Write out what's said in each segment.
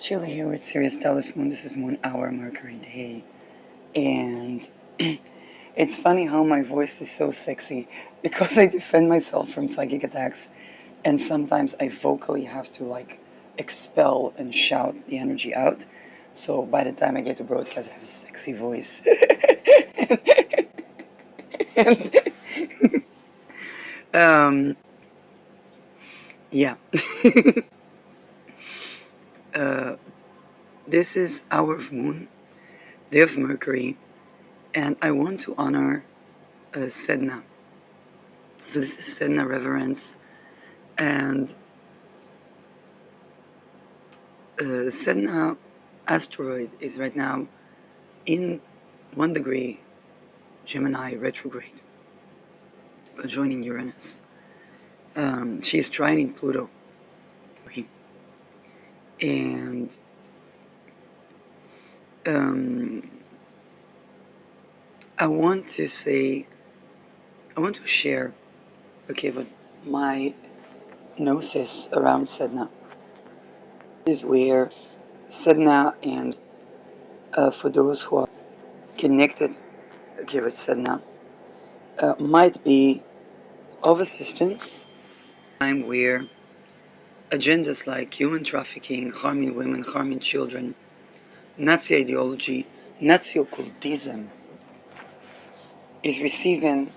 Chilly here with Sirius Telus Moon. This is Moon Hour Mercury Day. And it's funny how my voice is so sexy because I defend myself from psychic attacks. And sometimes I vocally have to expel and shout the energy out. So by the time I get to broadcast, I have a sexy voice. and, um, yeah. uh, this is Hour of Moon, Day of Mercury. And I want to honor Sedna. So this is Sedna reverence, and Sedna asteroid is right now in 1 degree Gemini retrograde, conjoining Uranus. She is trining Pluto, and um, I want to share, okay, what my gnosis around Sedna is where Sedna and for those who are connected, okay, with Sedna, might be of assistance. Time where agendas like human trafficking, harming women, harming children, Nazi ideology, Nazi occultism is receiving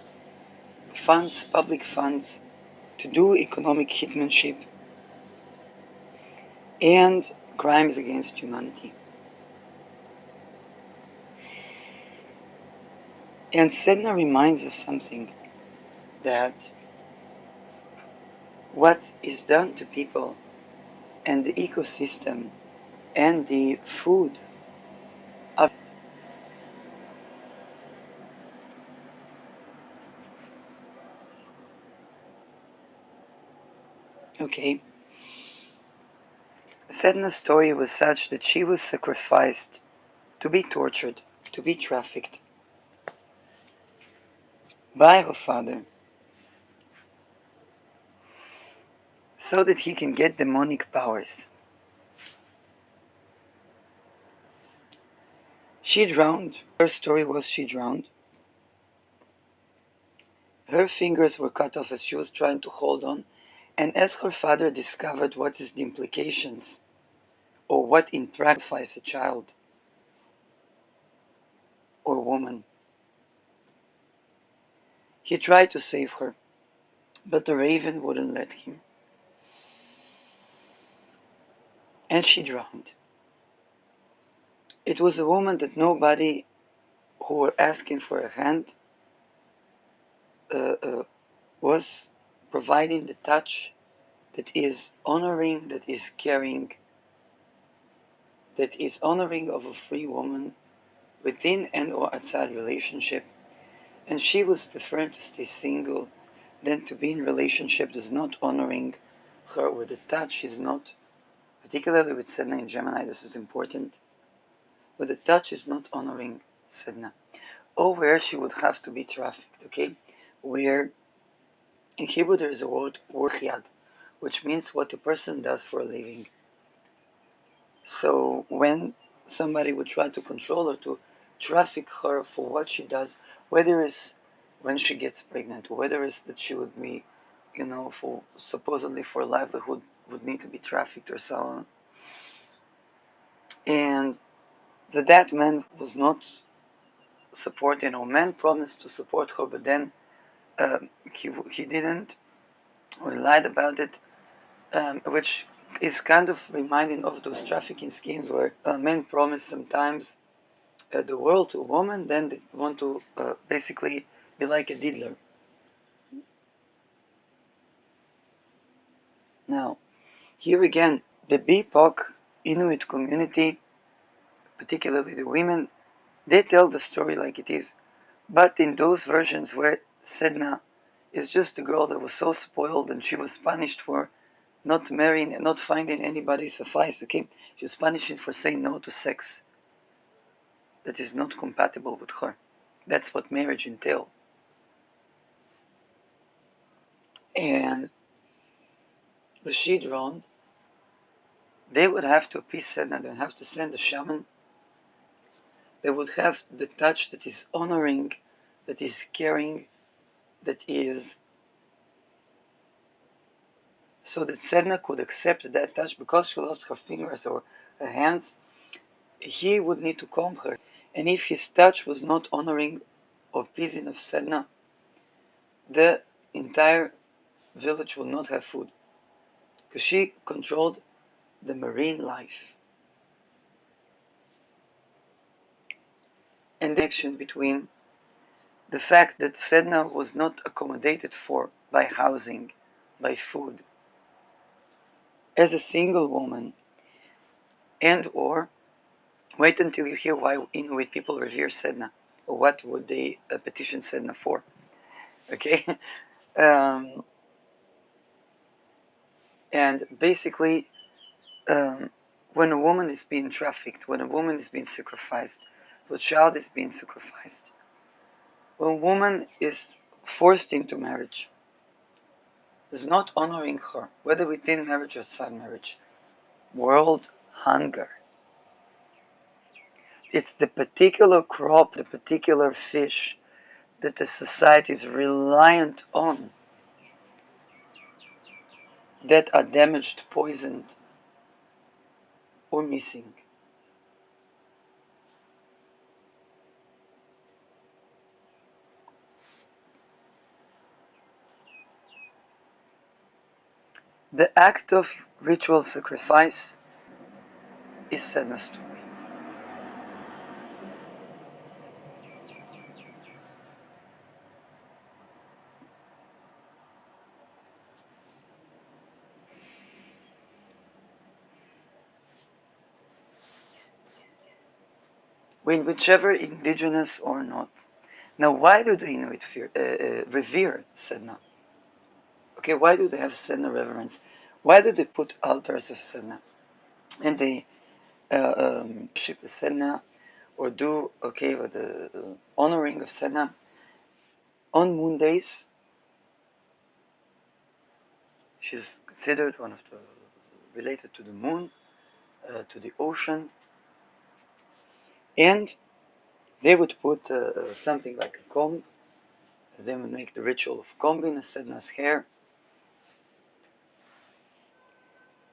funds, public funds, to do economic hitmanship and crimes against humanity. And Sedna reminds us something, that what is done to people and the ecosystem and the food of okay. Sedna's story was such that she was sacrificed to be tortured, to be trafficked by her father so that he can get demonic powers. She drowned. Her story was she drowned. Her fingers were cut off as she was trying to hold on, and as her father discovered what is the implications or what in practice sacrifice a child or woman, he tried to save her, but the raven wouldn't let him, and she drowned. It was a woman that nobody who were asking for a hand was providing the touch that is honoring, that is caring, that is honoring of a free woman within and or outside relationship. And she was preferring to stay single than to be in relationship that's not honoring her, where the touch is not, particularly with Sedna in Gemini, this is important, where the touch is not honoring Sedna. Or where she would have to be trafficked, okay? Where in Hebrew there is a word yad, which means what a person does for a living. So when somebody would try to control her, to traffic her for what she does, whether it's when she gets pregnant, or whether it's that she would be, for supposedly for livelihood, would need to be trafficked or so on. And that man was not supporting, or man promised to support her, but then he didn't, or lied about it, which is kind of reminding of those trafficking schemes where men promise sometimes the world to a woman, then they want to basically be like a diddler. Now, here again, the BIPOC Inuit community, particularly the women, they tell the story like it is. But in those versions where Sedna is just a girl that was so spoiled and she was punished for not marrying and not finding anybody suffice, okay? She was punished for saying no to sex that is not compatible with her. That's what marriage entails. And was she drowned? they would have to appease Sedna, they would have to send a shaman. They would have the touch that is honoring, that is caring, that is so that Sedna could accept that touch. Because she lost her fingers or her hands, he would need to comb her. And if his touch was not honoring or pleasing of Sedna, the entire village will not have food. Because she controlled the marine life. And the connection between the fact that Sedna was not accommodated for by housing, by food, as a single woman, and or wait until you hear why Inuit people revere Sedna, or what would they petition Sedna for. Okay? And basically, when a woman is being trafficked, when a woman is being sacrificed, when a child is being sacrificed, when a woman is forced into marriage, is not honoring her, whether within marriage or outside marriage. World hunger. It's the particular crop, the particular fish that the society is reliant on that are damaged, poisoned, or missing. The act of ritual sacrifice is Sedna's story. Whichever indigenous or not. Now, why do the Inuit revere Sedna? Okay, why do they have Sedna reverence? Why do they put altars of Sedna? And they worship Sedna, or do the honoring of Sedna on moon days. She's considered one of the related to the moon, to the ocean, and they would put something like a comb. They would make the ritual of combing Sedna's hair,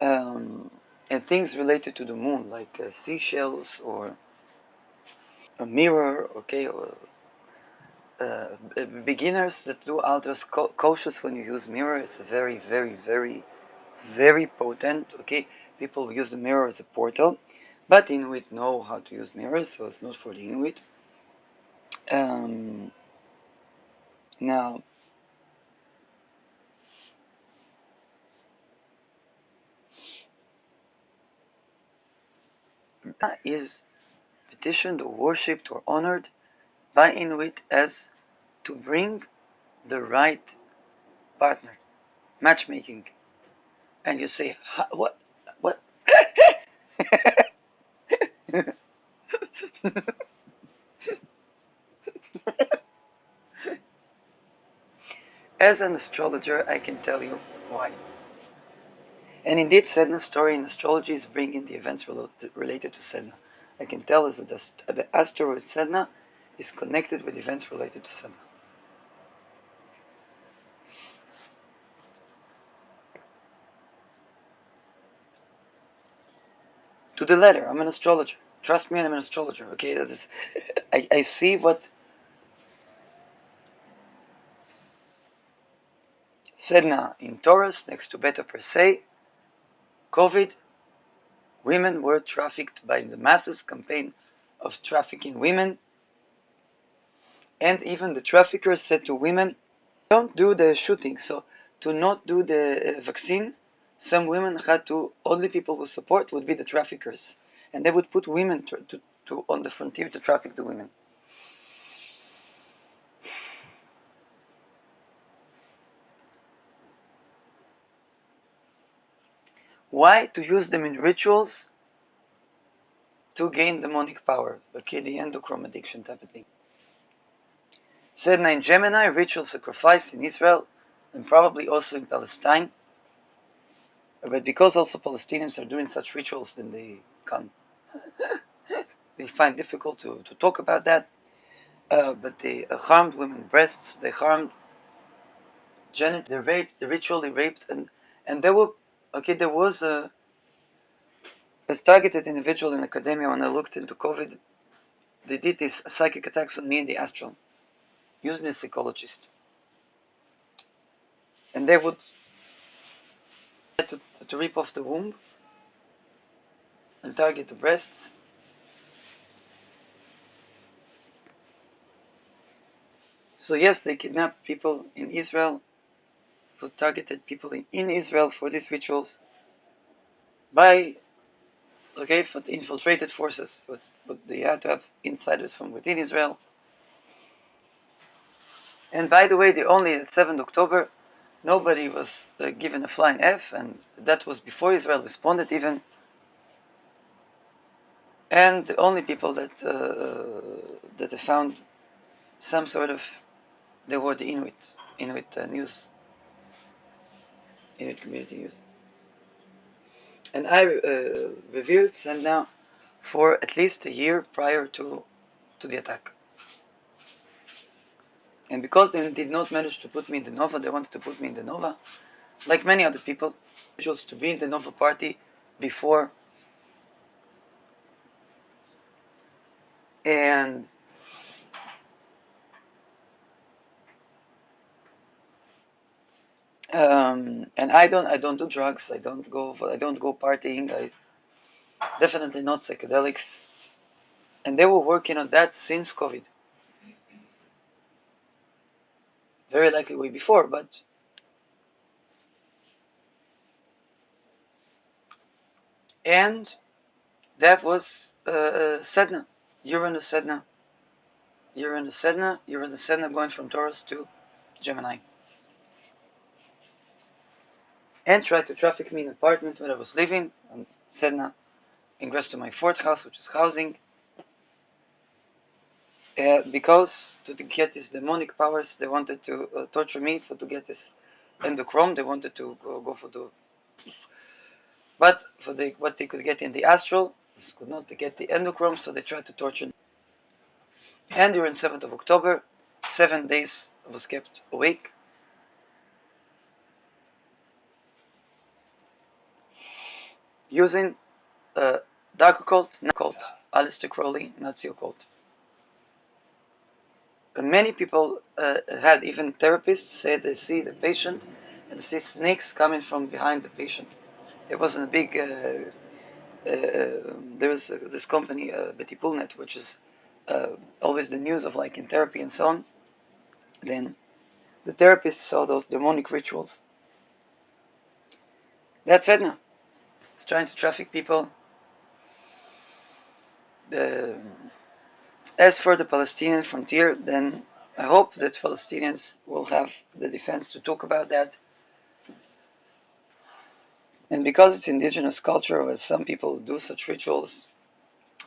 and things related to the moon, like seashells or a mirror. Okay, or beginners that do altars cautious when you use mirror. It's a very, very, very, very potent. Okay, people use the mirror as a portal, but Inuit know how to use mirrors, so it's not for the Inuit. Now, is petitioned or worshipped or honored by Inuit as to bring the right partner, matchmaking. And you say, what? What? As an astrologer, I can tell you why. And indeed, Sedna's story in astrology is bringing the events related to Sedna. I can tell as the asteroid Sedna is connected with events related to Sedna. To the letter, I'm an astrologer. Trust me, I'm an astrologer. Okay, that is, I see what Sedna in Taurus next to Beta Persei, COVID, women were trafficked by the masses campaign of trafficking women, and even the traffickers said to women, don't do the shooting. So to not do the vaccine, some women had to, only people who support would be the traffickers, and they would put women to on the frontier to traffic the women. Why? To use them in rituals to gain demonic power. Okay, the endochrome addiction type of thing. Sedna in Gemini, ritual sacrifice in Israel, and probably also in Palestine. But because also Palestinians are doing such rituals, then they find difficult to talk about that. But they harmed women's breasts, they harmed genitals, they raped, they ritually raped, and there was a targeted individual in academia. When I looked into COVID, they did these psychic attacks on me in the astral, using a psychologist, and they would try to rip off the womb and target the breasts. So yes, they kidnapped people in Israel, who targeted people in Israel for these rituals by for the infiltrated forces, but they had to have insiders from within Israel. And by the way, the only 7th October, nobody was given a flying F, and that was before Israel responded even. And the only people that they found some sort of, they were the Inuit news, Inuit community news. And I revealed Sedna for at least a year prior to the attack. And because they did not manage to put me in the Nova, they wanted to put me in the Nova, like many other people, to be in the Nova party before. And and I don't do drugs. I don't go partying. I definitely not psychedelics. And they were working on that since COVID. Very likely way before, but and that was Sedna, Uranus Sedna, Uranus Sedna, Uranus Sedna going from Taurus to Gemini, and tried to traffic me in an apartment where I was living on Sedna, ingress to my fourth house, which is housing, because to get these demonic powers, they wanted to torture me to get this endochrome. They wanted to go for the, but for what they could get in the astral, they could not get the endochrome, so they tried to torture me. And during 7th of October, 7 days I was kept awake. Using dark occult, Aleister Crowley, Nazi occult. Many people had, even therapists said they see the patient and they see snakes coming from behind the patient. There wasn't a big, there was this company, Betty Poolnet, which is always the news of like in therapy and so on. Then the therapist saw those demonic rituals. That's Edna. He's trying to traffic people. As for the Palestinian frontier, then I hope that Palestinians will have the defense to talk about that. And because it's indigenous culture, where some people do such rituals,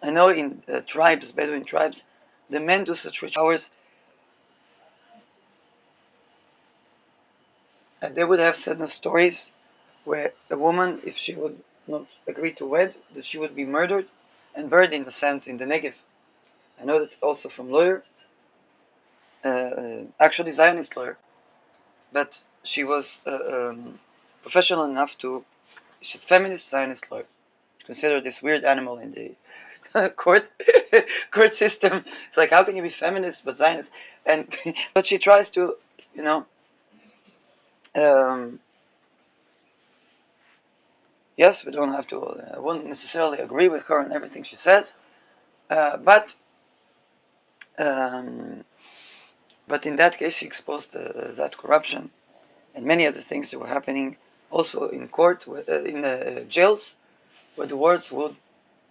I know in tribes, Bedouin tribes, the men do such rituals. And they would have certain stories where a woman, if she would not agree to wed, that she would be murdered and buried in the sands in the Negev. I know that also from lawyer, actually Zionist lawyer, but she was professional enough to, she's feminist Zionist lawyer, consider this weird animal in the court system. It's like, how can you be feminist but Zionist? And but she tries to, you know, yes, we don't have to. I wouldn't necessarily agree with her on everything she says, but in that case, she exposed that corruption and many other things that were happening also in court, in jails, where the wards would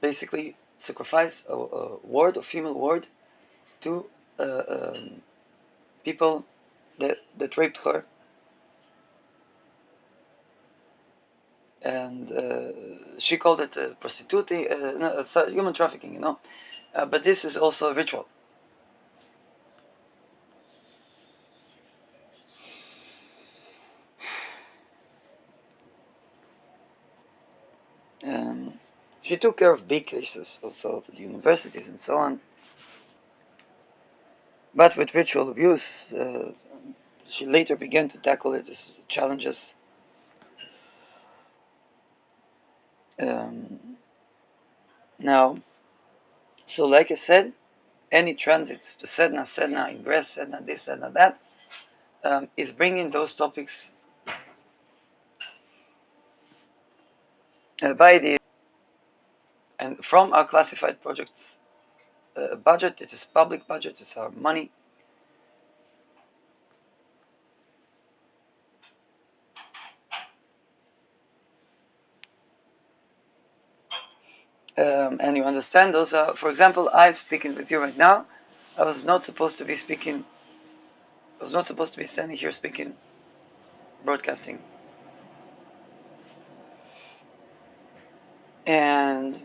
basically sacrifice a ward, a female ward, to people that raped her. And she called it prostituting, no, human trafficking, you know. But this is also a ritual. She took care of big cases, also of the universities and so on. But with ritual abuse, she later began to tackle it as challenges. Now, so like I said, any transits to Sedna, ingress, Sedna this, Sedna that, is bringing those topics by the and from our classified projects budget. It is public budget. It's our money. And you understand those are, for example, I'm speaking with you right now. I was not supposed to be speaking. I was not supposed to be standing here speaking, broadcasting. And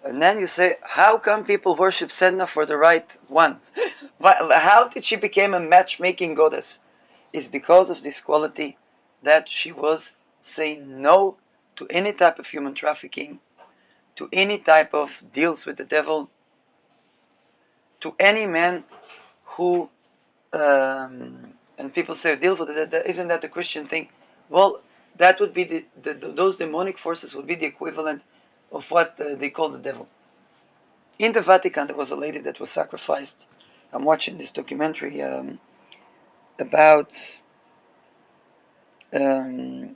then you say, how come people worship Sedna for the right one? How did she become a matchmaking goddess? It's because of this quality that she was saying no to any type of human trafficking, to any type of deals with the devil, to any man who, and people say deal with it, isn't that a Christian thing? Well, that would be those demonic forces would be the equivalent of what they call the devil. In the Vatican, there was a lady that was sacrificed. I'm watching this documentary about. Sorry,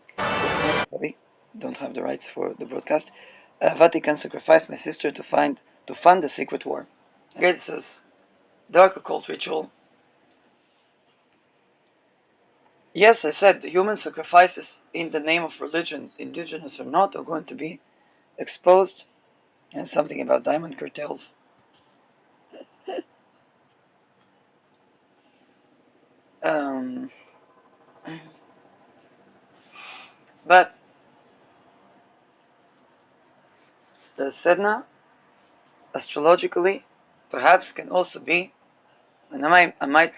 don't have the rights for the broadcast. Vatican sacrificed my sister to fund the secret war. Okay, this is dark occult ritual. Yes, I said human sacrifices in the name of religion, indigenous or not, are going to be exposed. And something about diamond cartels. Um, but the Sedna, astrologically, perhaps can also be, and I might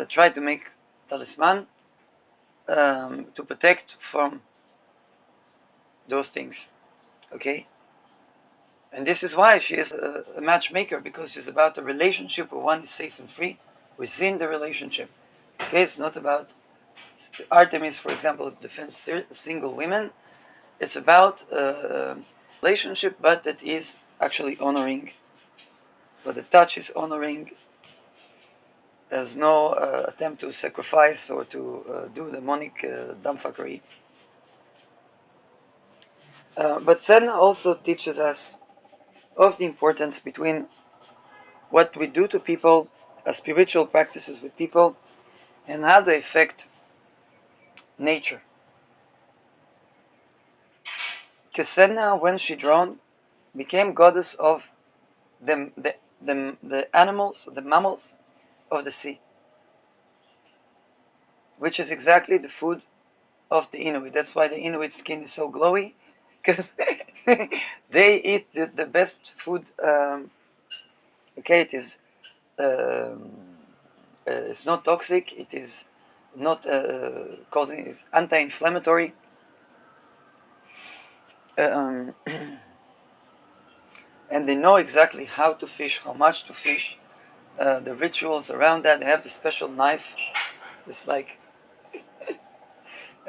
try to make talisman to protect from those things. Okay? And this is why she is a matchmaker, because she's about a relationship where one is safe and free within the relationship. Okay? It's not about Artemis, for example, defends single women. It's about a relationship, but that is actually honoring. But the touch is honoring. There's no attempt to sacrifice or to do demonic dumbfuckery. But Sedna also teaches us of the importance between what we do to people, spiritual practices with people, and how they affect nature. Because Sedna, when she drowned, became goddess of the animals, the mammals of the sea, which is exactly the food of the Inuit. That's why the Inuit skin is so glowy, because they eat the best food. Okay, it is. It's not toxic. It is not causing. It's anti-inflammatory. And they know exactly how to fish, how much to fish, the rituals around that. They have the special knife. It's like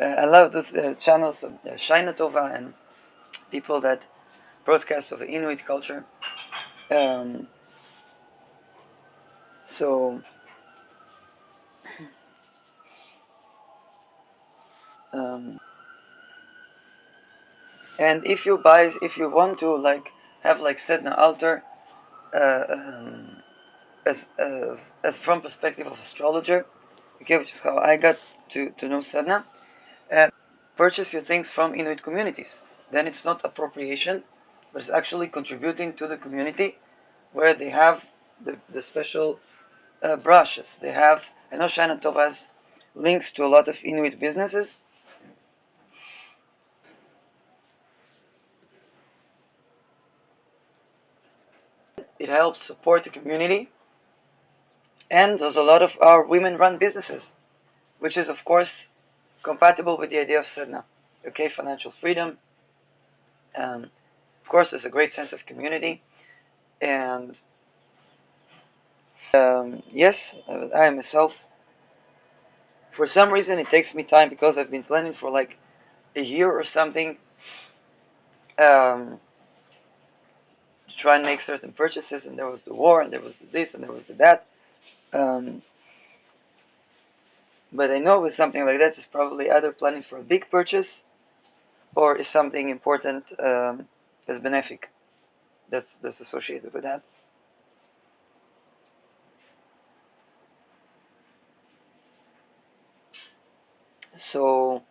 I love those channels of Shaina Tova and people that broadcast of Inuit culture. Um, so, and if you want to like have like Sedna altar, uh, um, as from perspective of astrologer, okay, which is how I got to know Sedna. Purchase your things from Inuit communities. Then it's not appropriation, but it's actually contributing to the community, where they have the special brushes. They have, I know Shana Tov has links to a lot of Inuit businesses. It helps support the community. And there's a lot of our women run businesses, which is, of course, compatible with the idea of Sedna. Okay, financial freedom. Of course, there's a great sense of community, and yes, I myself, for some reason, it takes me time because I've been planning for like a year or something to try and make certain purchases, and there was the war, and there was the this, and there was the that. Um, but I know with something like that, it's probably either planning for a big purchase or is something important as benefic that's associated with that. So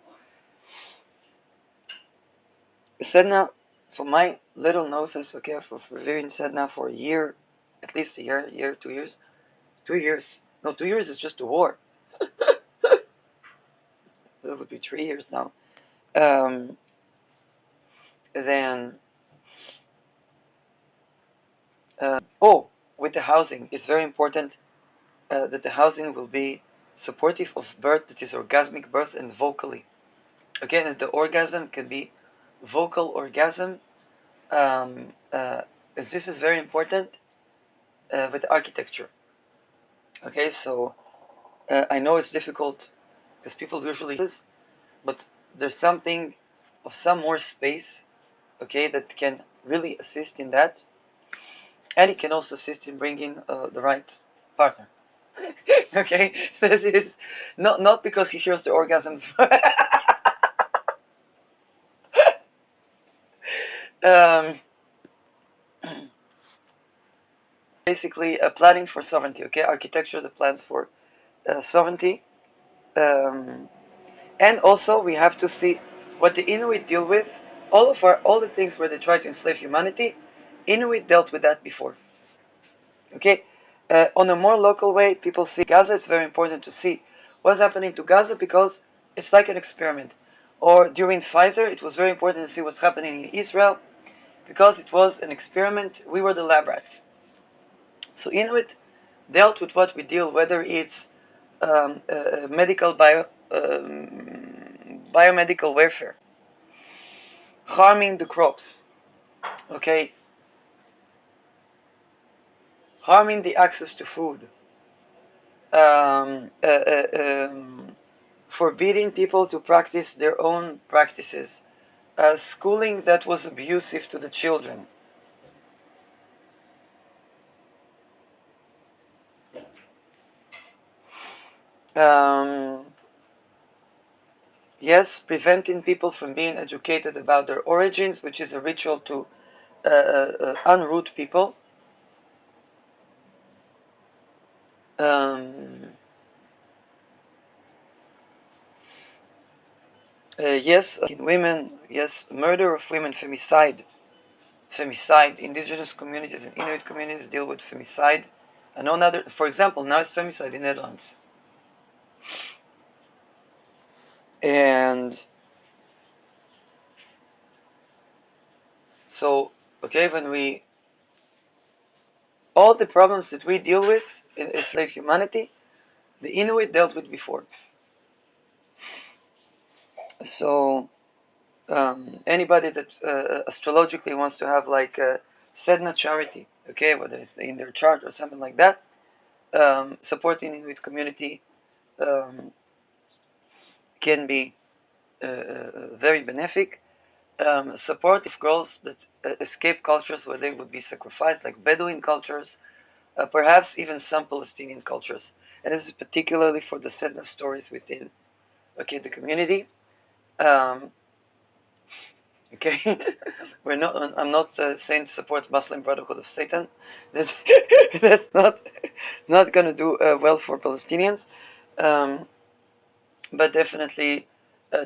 Sedna, for my little gnosis, okay, for living Sedna for a year, at least a year, 2 years, 2 years. No, 2 years is just a war. That would be 3 years now. Um, then, with the housing, it's very important that the housing will be supportive of birth, that is orgasmic birth and vocally. Again, the orgasm can be vocal orgasm, as this is very important with architecture. Okay, so I know it's difficult because people usually, but there's something of some more space, okay, that can really assist in that, and it can also assist in bringing the right partner. Okay, this is not because he hears the orgasms. um, Basically, planning for sovereignty. Okay, architecture that plans for sovereignty, um, and also we have to see what the Inuit deal with. All the things where they try to enslave humanity, Inuit dealt with that before. Okay, on a more local way, people see Gaza. It's very important to see what's happening to Gaza because it's like an experiment. Or during Pfizer, it was very important to see what's happening in Israel because it was an experiment. We were the lab rats. So Inuit dealt with what we deal, whether it's medical biomedical warfare, harming the crops, okay, harming the access to food, um, uh, uh, um, forbidding people to practice their own practices, schooling that was abusive to the children. Um, yes, preventing people from being educated about their origins, which is a ritual to unroot people. Um, yes, in women, yes, murder of women, femicide. Femicide. Indigenous communities and Inuit communities deal with femicide. I know another, for example, now it's femicide in Netherlands. And so, okay, all the problems that we deal with in slave humanity, the Inuit dealt with before. So, anybody that astrologically wants to have like a Sedna charity, okay, whether it's in their chart or something like that, supporting Inuit community can be very benefic. Support of girls that escape cultures where they would be sacrificed, like Bedouin cultures, perhaps even some Palestinian cultures. And this is particularly for the Sedna stories within, okay, the community. Um, okay, I'm not saying to support Muslim Brotherhood of Satan. That's, that's not going to do well for Palestinians. Um, but definitely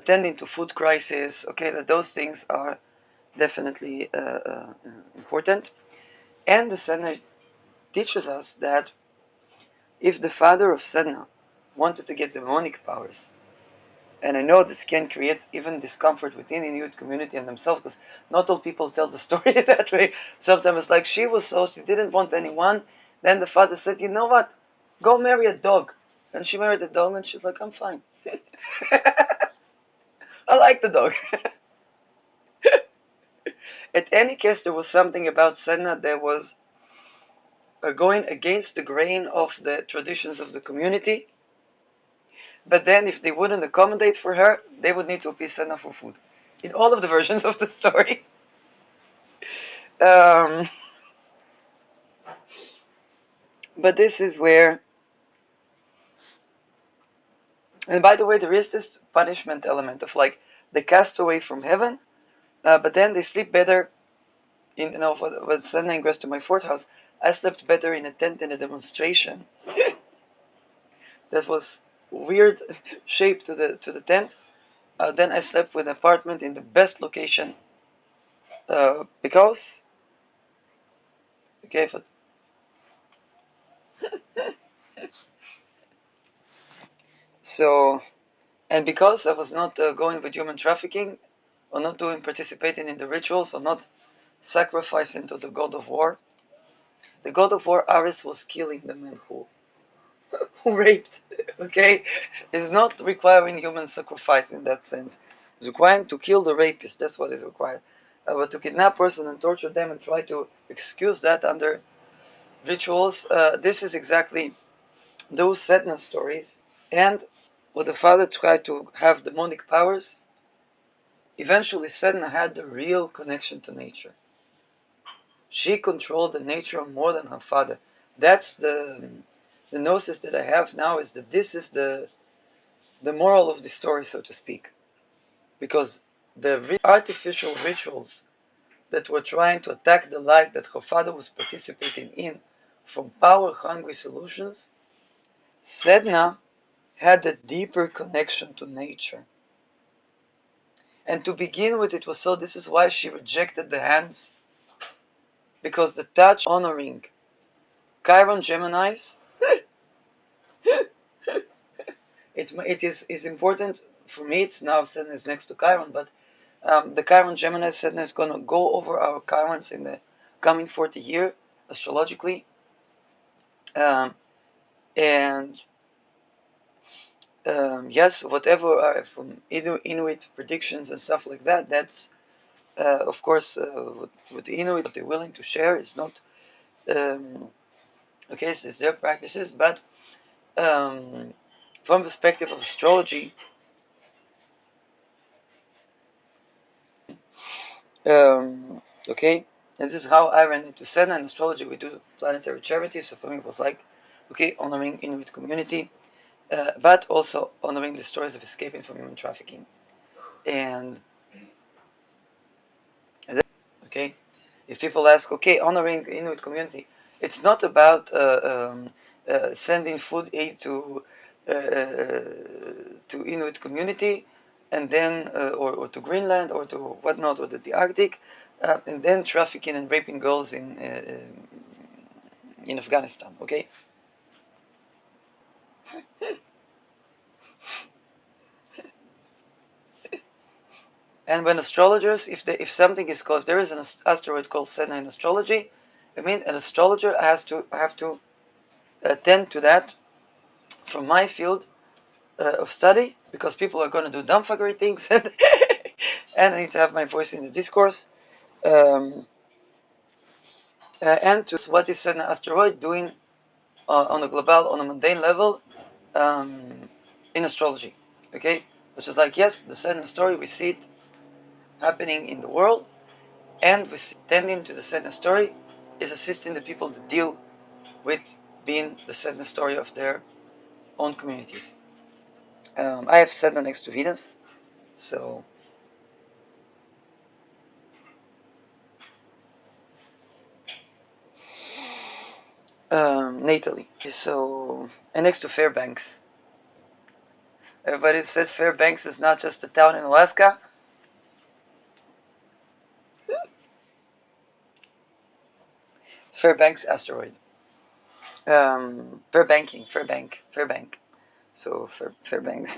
tending to food crisis. Okay, that those things are definitely important. And the Sedna teaches us that if the father of Sedna wanted to get demonic powers, and I know this can create even discomfort within the Inuit community and themselves, because not all people tell the story that way. Sometimes it's like she didn't want anyone. Then the father said, you know what? Go marry a dog. And she married a dog, and she's like, I'm fine. like the dog. At any case, there was something about Sedna that was going against the grain of the traditions of the community. But then, if they wouldn't accommodate for her, they would need to appease Sedna for food. In all of the versions of the story. Um, but this is where, and by the way, there is this punishment element of like they cast away from heaven, but then they sleep better. When Sedna ingressed to my fourth house, I slept better in a tent in a demonstration that was weird shape to the tent. Then I slept with an apartment in the best location because okay, so and because I was not going with human trafficking, or not participating in the rituals, or not sacrificing to the god of war. The god of war, Ares, was killing the men who raped. Okay, is not requiring human sacrifice in that sense. It's requiring to kill the rapist. That's what is required. But to kidnap person and torture them and try to excuse that under rituals, this is exactly those Sedna stories. And what the father tried to have demonic powers, eventually Sedna had the real connection to nature. She controlled the nature more than her father. That's the gnosis that I have now, is that this is the moral of the story, so to speak. Because the artificial rituals that were trying to attack the light that her father was participating in from power-hungry solutions, Sedna had a deeper connection to nature. And to begin with, it was so, this is why she rejected the hands, because the touch honoring Chiron Geminis, it is important for me. It's now Sedna is next to Chiron, but the Chiron Gemini Sedna is going to go over our Chirons in the coming 40 year astrologically, and yes, whatever are from Inuit predictions and stuff like that, that's of course with the Inuit, what they're willing to share is not okay, it's their practices, but from perspective of astrology, okay, and this is how I ran into Sedna. In astrology, we do planetary charities, so for me it was like, okay, honoring Inuit community, but also honoring the stories of escaping from human trafficking. And okay, if people ask, okay, honoring Inuit community, it's not about sending food aid to Inuit community, and then or to Greenland or to whatnot, or the Arctic, and then trafficking and raping girls in Afghanistan. Okay. And when astrologers, if something is called, if there is an asteroid called Sedna in astrology, I mean an astrologer has to have to attend to that from my field of study, because people are going to do dumbfuckery things, and I need to have my voice in the discourse. And to what is an asteroid doing on a global, on a mundane level, in astrology, okay? Which is like, yes, the Sedna story, we see it happening in the world, and we see tending to the Sedna story is assisting the people to deal with being the Sedna story of their own communities. I have Sedna next to Venus, so natally. So, and next to Fairbanks. Everybody said Fairbanks is not just a town in Alaska. Fairbanks asteroid. Fairbank. So Fairbanks.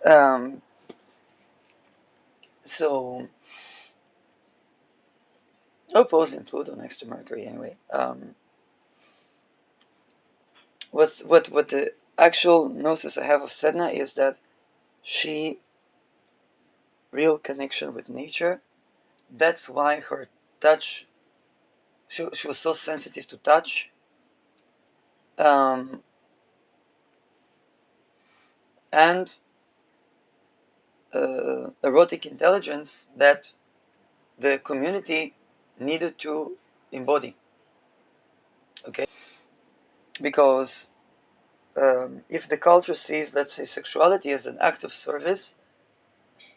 um, so opposing Pluto next to Mercury anyway. What the actual gnosis I have of Sedna is that she real connection with nature. That's why her touch, she was so sensitive to touch. And erotic intelligence that the community needed to embody. Okay? Because if the culture sees, let's say, sexuality as an act of service,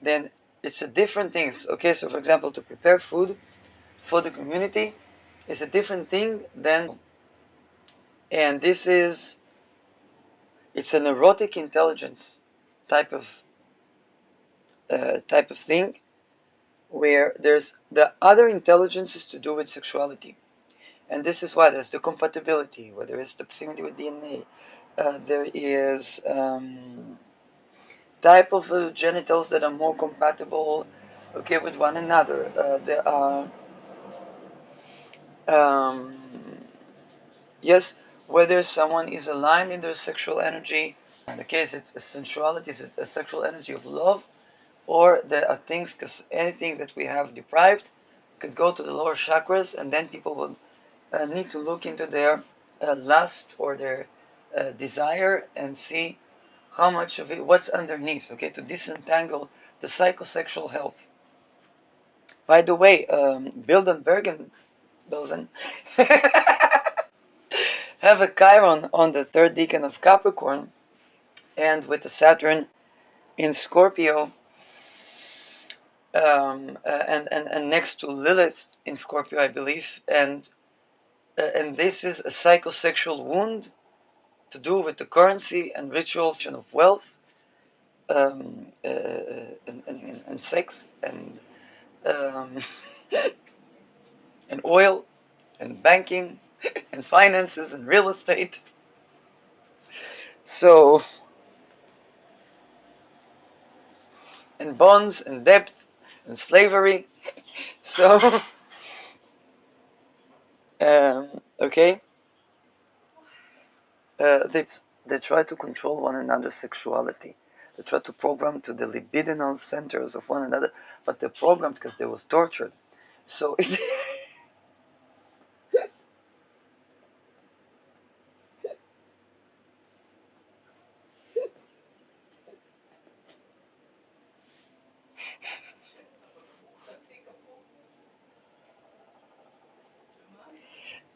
then it's a different thing. Okay, so for example, to prepare food for the community is a different thing than, and this is, it's an erotic intelligence type of thing, where there's the other intelligences to do with sexuality. And this is why there's the compatibility, where there is the proximity with DNA. There is type of genitals that are more compatible, okay, with one another. There are, um, yes, whether someone is aligned in their sexual energy. In the case, it's a sensuality, is it a sexual energy of love, or there are things, because anything that we have deprived could go to the lower chakras, and then people will need to look into their lust or their desire and see how much of it, what's underneath, okay, to disentangle the psychosexual health. By the way, Bilderbergen have a Chiron on the third decan of Capricorn, and with the Saturn in Scorpio, and next to Lilith in Scorpio, I believe, and this is a psychosexual wound to do with the currency and rituals of wealth, and sex, um, and oil and banking and finances and real estate. So, and bonds and debt and slavery. So, okay, they try to control one another's sexuality. They try to program to the libidinal centers of one another, but they're programmed because they was tortured. So it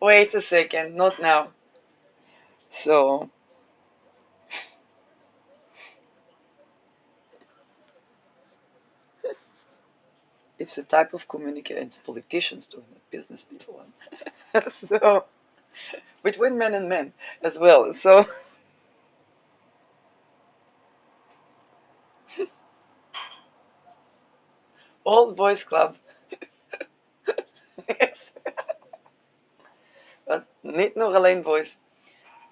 wait a second, not now. So it's a type of communication. It's politicians doing it, business people. So between men and men as well. So old boys club. Yes. But niet nur alleen boys.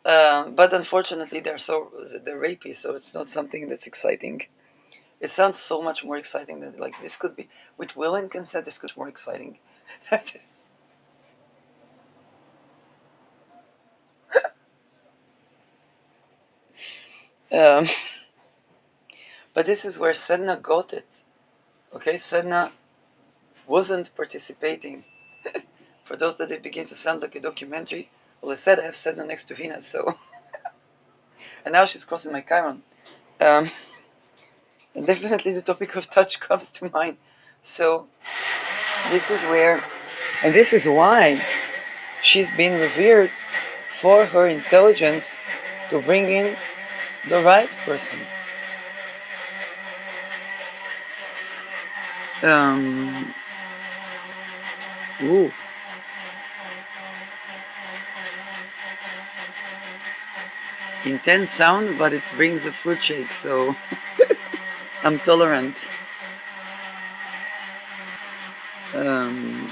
But unfortunately, they're rapey, so it's not something that's exciting. It sounds so much more exciting than, like, this could be with will and consent. This could be more exciting. um, but this is where Sedna got it. Okay, Sedna wasn't participating. For those that it begin to sound like a documentary, well, I said I have Sedna next to Venus, so and now she's crossing my Chiron. And definitely the topic of touch comes to mind. So this is where, and this is why she's been revered for her intelligence to bring in the right person. Ooh. Intense sound, but it brings a fruit shake, so I'm tolerant. Um,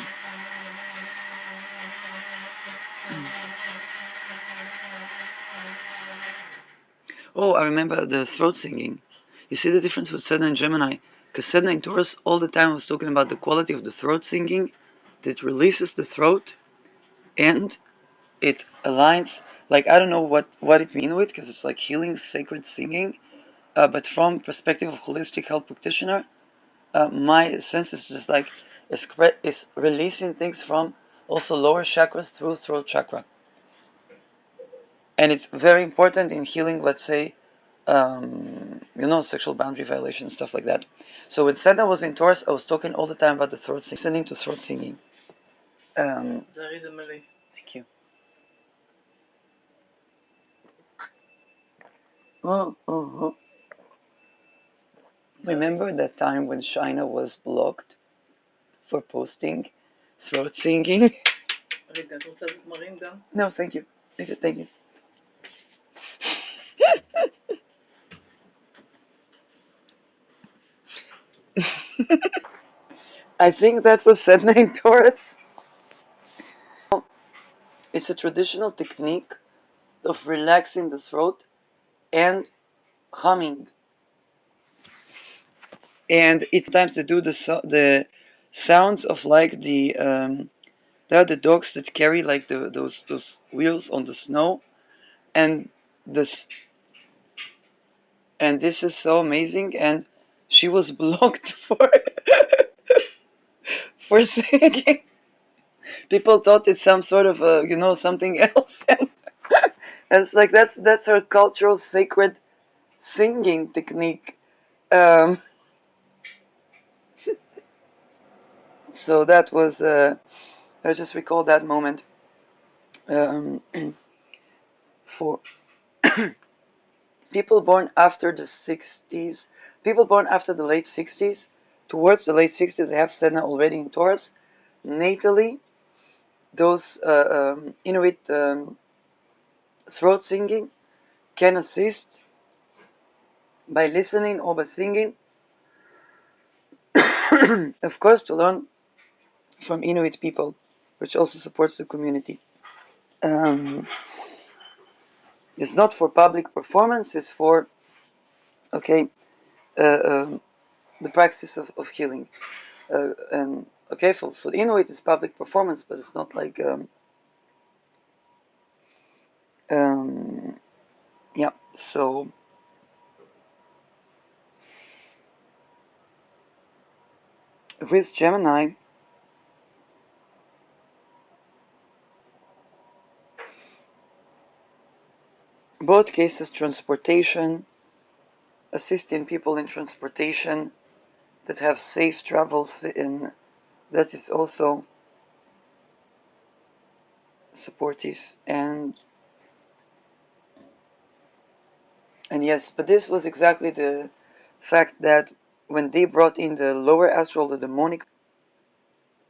oh, I remember the throat singing. You see the difference with Sedna and Gemini? Because Sedna in Taurus all the time was talking about the quality of the throat singing, that releases the throat, and it aligns, like, I don't know what it means with, because it's like healing, sacred singing, but from perspective of holistic health practitioner, my sense is just like is releasing things from also lower chakras through throat chakra, and it's very important in healing. Let's say, sexual boundary violation, stuff like that. So when Sedna was in Taurus, I was talking all the time about the throat singing, listening to throat singing. Thank you. Mm-hmm. Remember that time when China was blocked for posting throat singing? No, thank you. Thank you. I think that was Sedna in Taurus. It's a traditional technique of relaxing the throat and humming. And it's times to do the sounds of like there are the dogs that carry like those wheels on the snow, and this and this is so amazing. And she was blocked for singing. People thought it's some sort of something else. And it's like that's her cultural sacred singing technique. Um, so that was I just recall that moment. Um, for people born after the 60s, people born after the late 60s, towards the late 60s, they have Sedna already in Taurus. Natally, those Inuit throat singing can assist by listening or by singing, of course, to learn from Inuit people, which also supports the community. It's not for public performance, it's for, okay, the practice of healing. And okay, for Inuit, it's public performance, but it's not like, yeah, so. With Gemini, both cases, transportation, assisting people in transportation that have safe travels, in that is also supportive. And yes, but this was exactly the fact that when they brought in the lower astral, the demonic,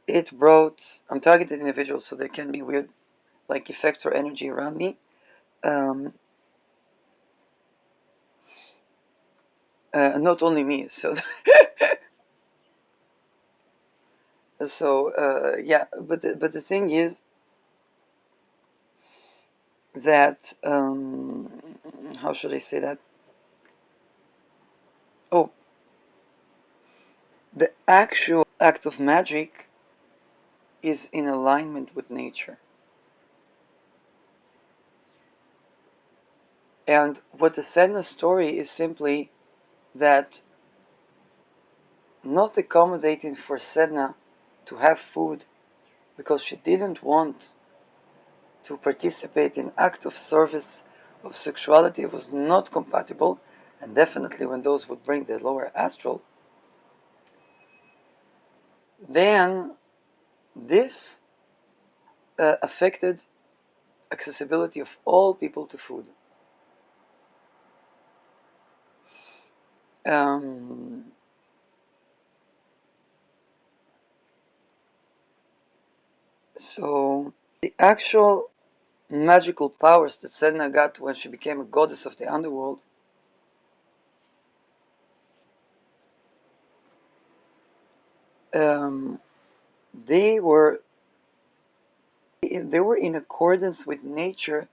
it brought, I'm targeted individuals, so there can be weird like effects or energy around me. Not only me, so yeah, but the thing is that how should I say that? Oh, the actual act of magic is in alignment with nature. And what the Sedna story is simply that not accommodating for Sedna to have food because she didn't want to participate in act of service of sexuality was not compatible, and definitely when those would bring the lower astral, then this affected accessibility of all people to food. So the actual magical powers that Sedna got when she became a goddess of the underworld they were in accordance with nature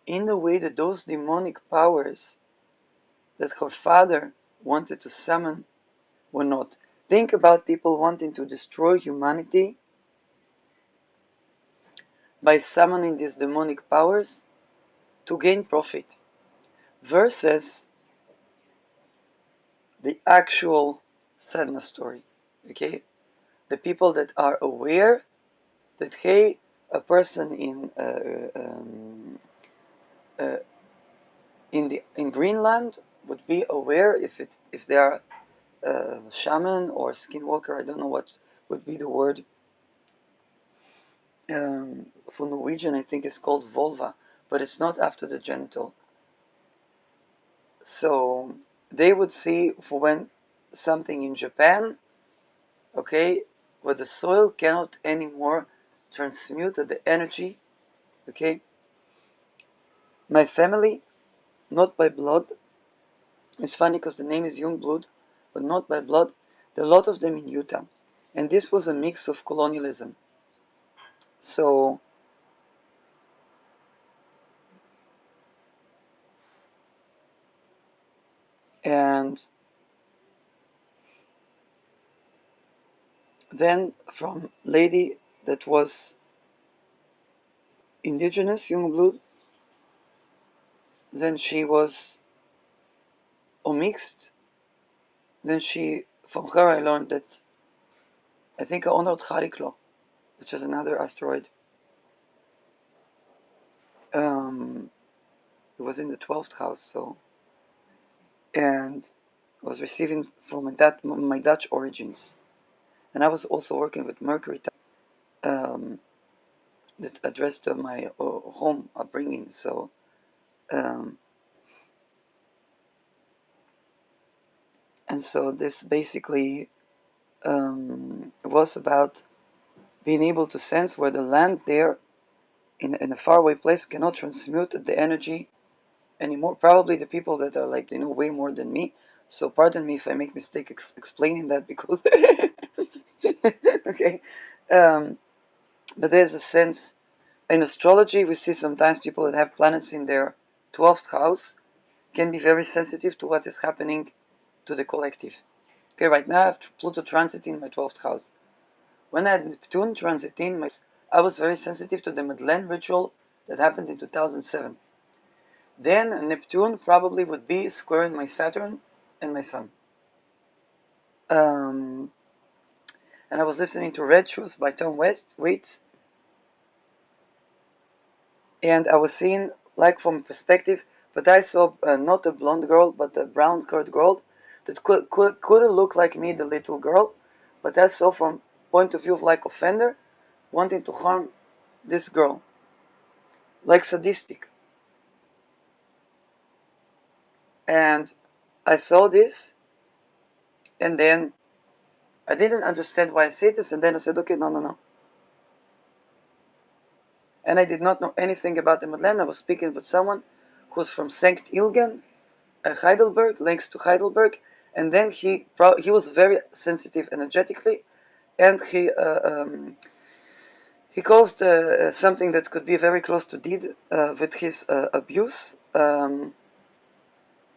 in the way that those demonic powers that her father wanted to summon were not. Think about people wanting to destroy humanity by summoning these demonic powers to gain profit, versus the actual Sedna story. Okay, the people that are aware that, hey, a person in Greenland would be aware if they are shaman or skinwalker. I don't know what would be the word. For Norwegian, I think it's called vulva, but it's not after the genital. So they would see for when something in Japan, okay, where the soil cannot anymore transmute the energy, okay. My family, not by blood. It's funny because the name is Jungblood, but not by blood. There are a lot of them in Utah, and this was a mix of colonialism. So and then from lady that was indigenous, Jungblood, then she was or mixed. Then from her I learned that I think I honored Hariklo, which is another asteroid. It was in the 12th house, so, and I was receiving from my Dutch origins, and I was also working with Mercury that addressed to my home upbringing. So, and so this basically was about being able to sense where the land there in a faraway place cannot transmute the energy anymore. Probably the people that are like, way more than me. So pardon me if I make mistake explaining that because okay. But there's a sense in astrology we see sometimes people that have planets in their 12th house can be very sensitive to what is happening to the collective. Okay, right now I have Pluto transit in my 12th house. When I had Neptune transit in my, I was very sensitive to the Madeleine ritual that happened in 2007. Then Neptune probably would be squaring my Saturn and my Sun. And I was listening to Red Shoes by Tom Waits, and I was seeing, like from a perspective, but I saw not a blonde girl, but a brown-haired girl that couldn't look like me, the little girl, but I saw from point of view of like offender, wanting to harm this girl, like sadistic. And I saw this, and then I didn't understand why I said this, and then I said, okay, no. And I did not know anything about the Madeleine. I was speaking with someone who's from St. Ilgen, Heidelberg, links to Heidelberg, and then he was very sensitive energetically, and he caused something that could be very close to deed with his abuse,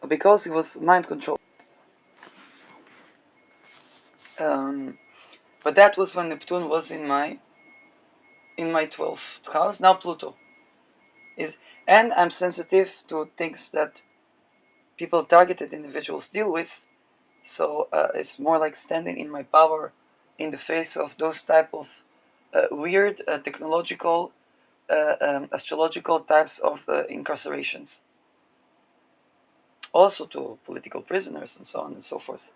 because he was mind controlled. But that was when Neptune was in my 12th house. Now Pluto is, and I'm sensitive to things that people targeted individuals deal with. So it's more like standing in my power in the face of those type of weird technological, astrological types of incarcerations. Also to political prisoners and so on and so forth.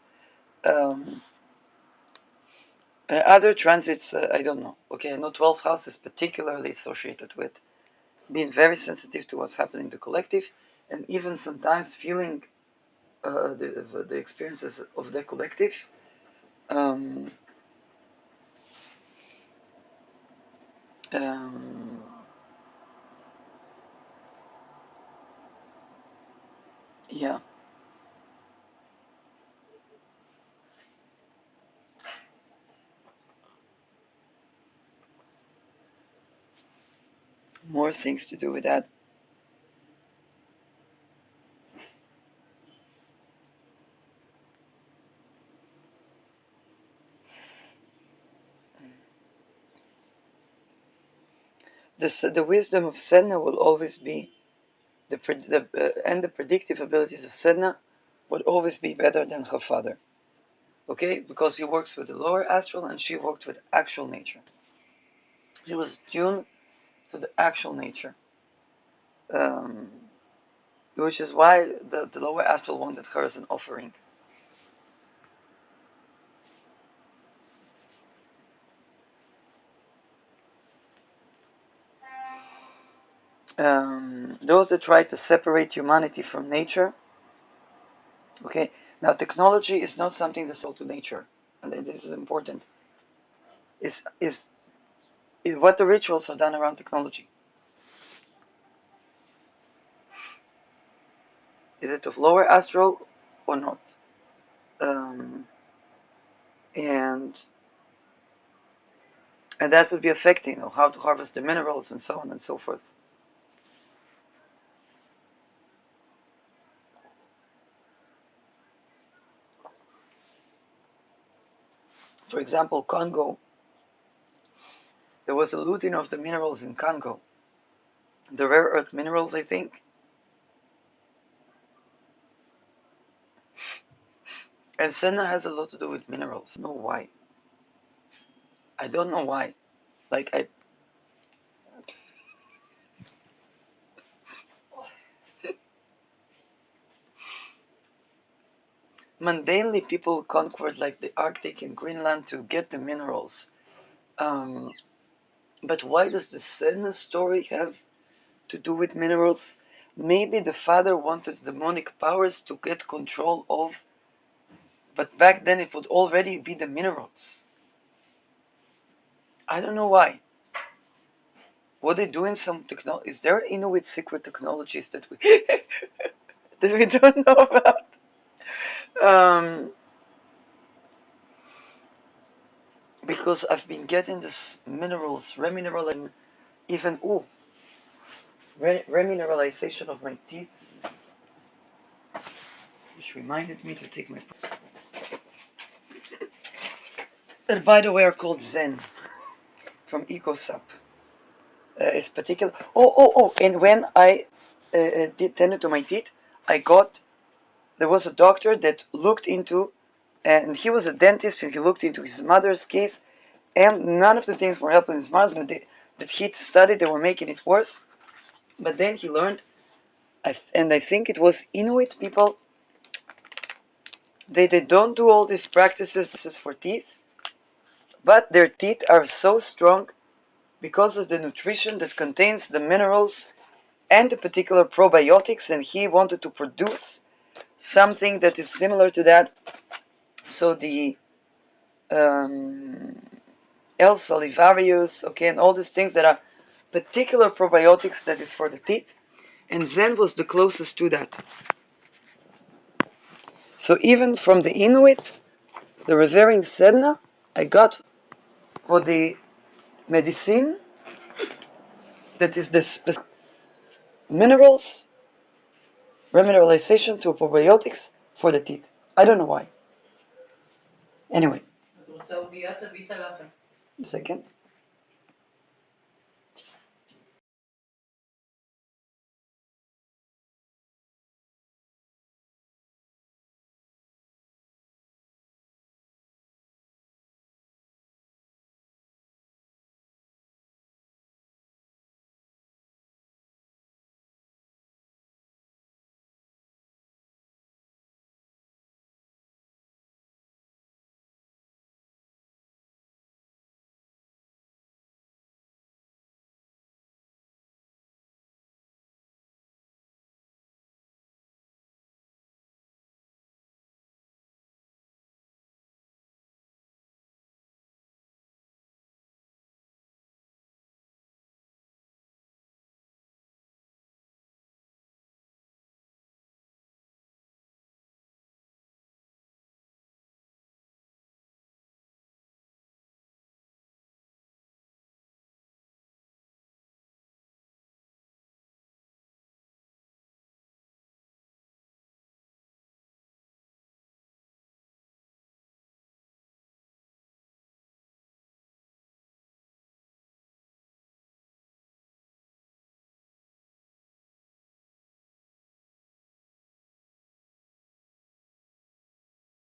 Other transits, I don't know. Okay, I know 12th house is particularly associated with being very sensitive to what's happening in the collective, and even sometimes feeling the experiences of the collective. Um, um, yeah, more things to do with that. The wisdom of Sedna will always be and the predictive abilities of Sedna would always be better than her father. Okay, because he works with the lower astral and she worked with actual nature. She was tuned to the actual nature, which is why the lower astral wanted her as an offering. Those that try to separate humanity from nature. Okay, now technology is not something that's sold to nature, and this is important. Is what the rituals are done around technology. Is it of lower astral or not? Um, and that would be affecting, how to harvest the minerals and so on and so forth. For example, Congo. There was a looting of the minerals in Congo. The rare earth minerals, I think. And Sedna has a lot to do with minerals. I don't know why. I don't know why. Like, mundanely people conquered like the Arctic and Greenland to get the minerals. But why does the Sedna story have to do with minerals? Maybe the father wanted demonic powers to get control of, but back then it would already be the minerals. I don't know why. Were they doing some technology? Is there Inuit secret technologies that we that we don't know about? Because I've been getting this minerals, remineral, and even remineralization of my teeth, which reminded me to take my. That, by the way, are called Zen from EcoSap. It's particular. And when I did tended to my teeth, there was a doctor that looked into, and he was a dentist, and he looked into his mother's case, and none of the things were helping his mother, but that he studied, they were making it worse. But then he learned, and I think it was Inuit people, they don't do all these practices for teeth, but their teeth are so strong because of the nutrition that contains the minerals and the particular probiotics, and he wanted to produce something that is similar to that. So the L. salivarius, okay, and all these things that are particular probiotics that is for the teeth, and Zen was the closest to that. So even from the Inuit, the revering Sedna, I got for the medicine that is the specific minerals, remineralization to probiotics for the teeth. I don't know why. Anyway. A second.